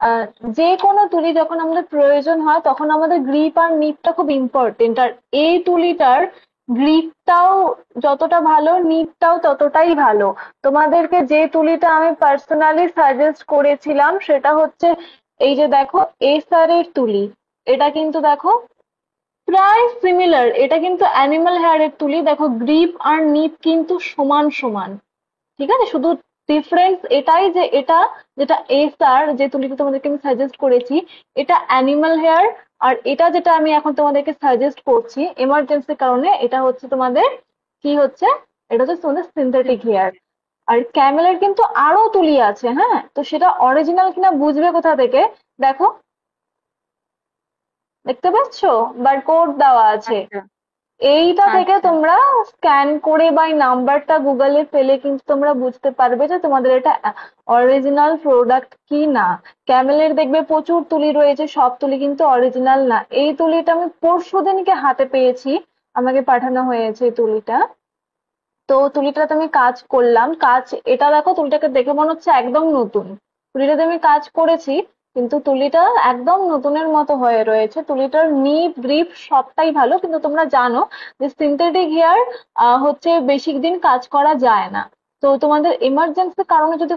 আহ, যে কোনো তুলি যখন আমাদের প্রয়োজন হয় তখন আমাদের গ্রিপ আর নিপটা খুব ইম্পর্টেন্ট। আর এই তুলিটার গ্রিপটাও যতটা ভালো, নিপটাও ততটাই ভালো। তোমাদেরকে যে তুলিটা আমি পার্সোনালি সাজেস্ট করেছিলাম সেটা হচ্ছে এই যে দেখো এসার এর তুলি। এটা কিন্তু দেখো প্রায় সিমিলার, এটা কিন্তু অ্যানিমাল হেয়ারের তুলি। দেখো গ্রিপ আর নিপ কিন্তু সমান সমান, ঠিক আছে? শুধু ডিফারেন্স এটাই যে এটা, যেটা এসআর যে তুলিটা তোমাদেরকে আমি সাজেস্ট করেছি, এটা অ্যানিমাল হেয়ার। আর এটা যেটা আমি এখন তোমাদেরকে সাজেস্ট করছি এমার্জেন্সির কারণে, এটা হচ্ছে তোমাদের কি হচ্ছে, এটা হচ্ছে তোমাদের সিনথেটিক হেয়ার। আর ক্যামেলের কিন্তু আরো তুলি আছে, হ্যাঁ? তো সেটা অরিজিনাল কিনা বুঝবে কোথা থেকে? দেখো, দেখতে পাচ্ছো বারকোড দেওয়া আছে। আচ্ছা এইটা থেকে আচ্ছা। তোমরা স্ক্যান করে বা এই নাম্বারটা গুগলে পেলে কিন্তু তোমরা বুঝতে পারবে যে তোমাদের এটা অরিজিনাল প্রোডাক্ট কি না। ক্যামেলের দেখবে প্রচুর তুলি রয়েছে, সব তুলি কিন্তু অরিজিনাল না। এই তুলিটা আমি পরশুদিনকে হাতে পেয়েছি, আমাকে পাঠানো হয়েছে এই তুলিটা। তো তুলিটাতে আমি কাজ করলাম, কাজ এটা দেখো, তুলিটাকে দেখে মনে হচ্ছে একদম নতুন। তুলিটাতে আমি কাজ করেছি কিন্তু তুলিটা একদম নতুনের মতো হয়ে রয়েছে। তুলিটার নিপ গ্রিপ সবটাই ভালো, কিন্তু তোমরা জানো যে সিনথেটিক হেয়ার হচ্ছে বেশি দিন কাজ করা যায় না। তো তোমাদের এমার্জেন্সি কারণে যদি